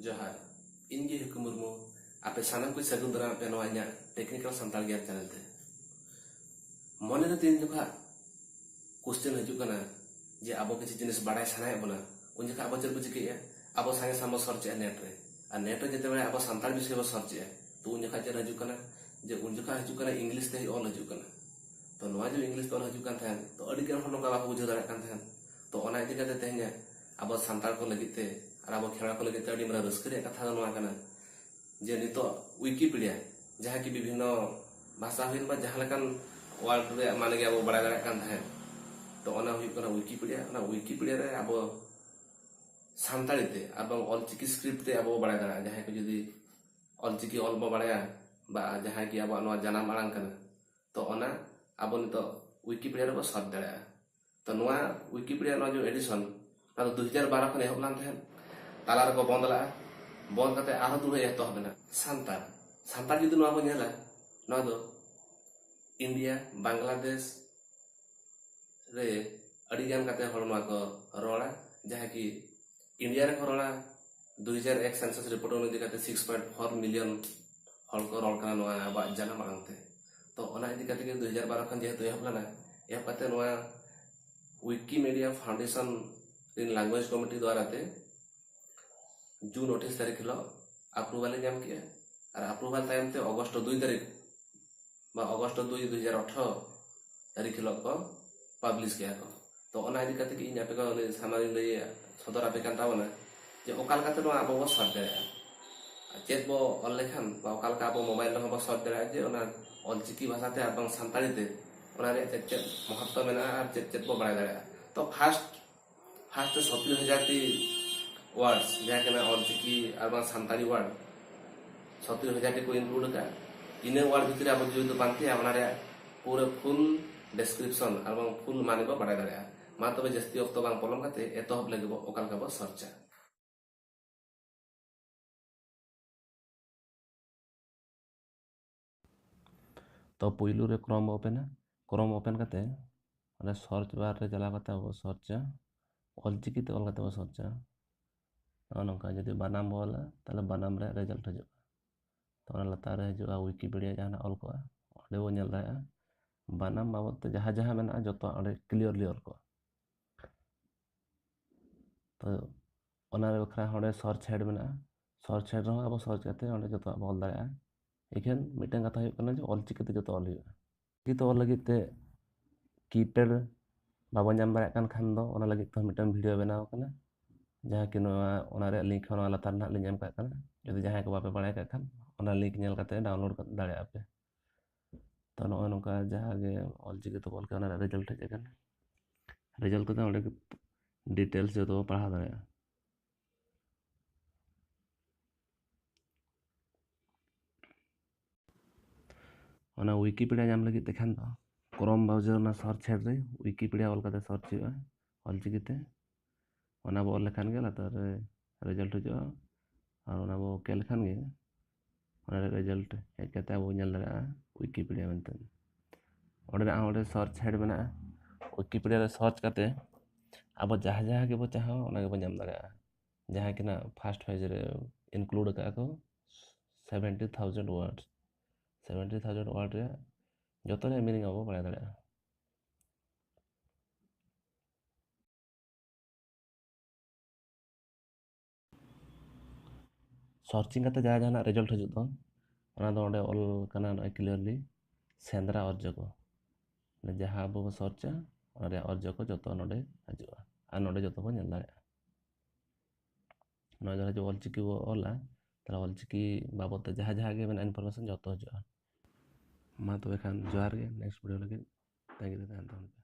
जोहार इनगे हिकु मुर्मू आपे सानम को सगुन दरा पे नवा इना टेक्निकल संताल ज्ञान चैनल ते मने रे तीन जोखा क्वेश्चन हजू कना जे आबो किसी जिनिस बाडाय सानाय बना उन जोखा आबो चेर चिकेया आबो संगे सामो सर्च नेट रे आ नेट रे जते बेले आबो संताल विषय बो सर्च तो उन जोखा चेर हजू कना जे उन जोखा हजू कना इंग्लिश ते ऑल हजू कना तो नवा जो इंग्लिश तो हजू कान थान तो अडी के हन नका बुझे दाड़ा कान थान तो ओना इदि कते तेहnya आबो संताल को लगित ते और अब खेला को लगे अड़ी मरा रस्कर कथा नवा जे नितो विकिपीडिया जहाँ की विभिन्न भाषा हुई बा जहाँ लेकान वर्ल्ड रे माने के अब बड़ा दाड़ा कान थाहे तो ओना हुई कना विकिपीडिया रे अब सानताली ते अब ऑलचिकी स्क्रिप्ट ते अब बड़ा दाड़ा जहाँ की जदी ऑलचिकी ऑल बा बड़ा बा जहाँ की अब नवा जाना मांग कना तो ओना अब नितो विकिपीडिया रे सर्च दाड़ा तो नवा विकिपीडिया नो जो एडिशन ना 2012 खन एहब लान थाहे ताला रे को बंद ला बंद करते आरो दुरे एतो हबना संताल जुदी नवा बो नेला नवा दो इंडिया बांग्लादेश रे अड़ी गान करते हर नवा को रोड़ा जहाँ की इंडिया रे को रोड़ा 2001 सेंसस रिपोर्ट अनुदी करते 6.4 मिलियन हर को रोल कना नवा बा जाना मांगते तो ओना इदी करते के 2012 खन जेहेतु एहब लाना एहब करते नवा Wikimedia foundation in language committee द्वारा ते जून 28 तारीख हिलो अप्रूवल नाम किया और अप्रूवल टाइम ते अगस्त 2 तारीख बा अगस्त 2 2018 तारीख हिलो को पब्लिश किया को तो ओना इदी कते कि इन आपे को सामारी ले सदर आपे कान तावना जे ओकाल काते नो आबो सर्च दाड़ा चेत बो ऑल लेखान बा ओकाल का आबो मोबाइल नो सर्च दाड़ा जे ओना ऑलचिकी भाषा ते आबो संताली ते ओना रे चेत महत्व मेना और चेत बो बड़ा दाड़ा तो फास्ट 70,000 टी वर्ड्स जहाँ के ऑलचिकी और सानताली वर्ड 70,000 टी को इंक्लूड का इन वर्ड भितर अब जो बांधते पूरे फुल डिस्क्रिप्शन और फुल माने को बड़ा दाड़ा मा तबे जस्ती अक्तो बांग पलम काते एतहब लगबो ओकाल का बो सर्चा तो पुइलू रे क्रोम ओपन करते अरे सर्च बार रे चला करते वो सर्च ऑलचिकी ते ऑल करते वो सर्च नौका जदि बनाम बोला ताले बनाम रे रिजल्ट हजू तो लतार रे हजू विकिपीडिया जहाँ ऑल को ऑडे वो नेल दाया बनाम बाबत ते जहाँ जहाँ मेना जतो ऑडे क्लियरली ऑल को तो ओना रे बखरा ऑडे सर्च हेड मेना सर्च हेड रो अब सर्च करते ऑडे जतो ऑल दाया इखन मिटन कथा हुई कना जो ऑलचिकी ते जतो ऑल हुई की तो ऑल लगी ते कीपैड बाबा नाम दाड़ा कान खान दो ओना लगी तो मिटन वीडियो बनाव कना जहाँ कि ओना रे लिंक होना लतार ना लिंक एम का कना जदि जहाँ को बापे बड़ाय का खान ओना लिंक नेल करते डाउनलोड कर दाड़ा आपे तो नो नोका जहाँ गे ऑलचिकी तो बोल के ओना रिजल्ट हे कना रिजल्ट को ओडे डिटेल्स जो तो पढ़ा दाड़ा ओना विकिपीडिया नाम लगी ते खान दो क्रोम ब्राउजर ना सर्च हेड रे विकिपीडिया ऑल करते सर्च हुआ ऑलचिकी ते ओना बो लेखान गे लतार रिजल्ट हजू और ओना बो के लेखान गे ओना रिजल्ट हेज करते अब नेल दाड़ा विकिपीडिया मेनते ओडे सर्च हेड मेना विकिपीडिया रे सर्च करते अब जहाँ जहाँ के बो चाहो ओना के बो नाम दाड़ा जहाँ कि ना फर्स्ट पेज रे इंक्लूड का को 70,000 वर्ड्स 70,000 वर्ड रे जतो रे मीनिंग अब बड़ा दाड़ा सर्चिंग करते जहाँ जहाँ रिजल्ट हजू तो ओना दो ओडे ऑल कना क्लियरली सेंद्रा अर्ज को जहाँ अब सर्च ओना अर्ज को जतो नोडे हजू आ नोडे जतो को नेल दाड़ा ना जो ऑलचिकी वो ऑला तला ऑलचिकी बाबत जहाँ जहाँ के मेना इनफॉरमेशन जतो हजू मा तो खान जोहार गे नेक्स्ट वीडियो लगे थैंक यू।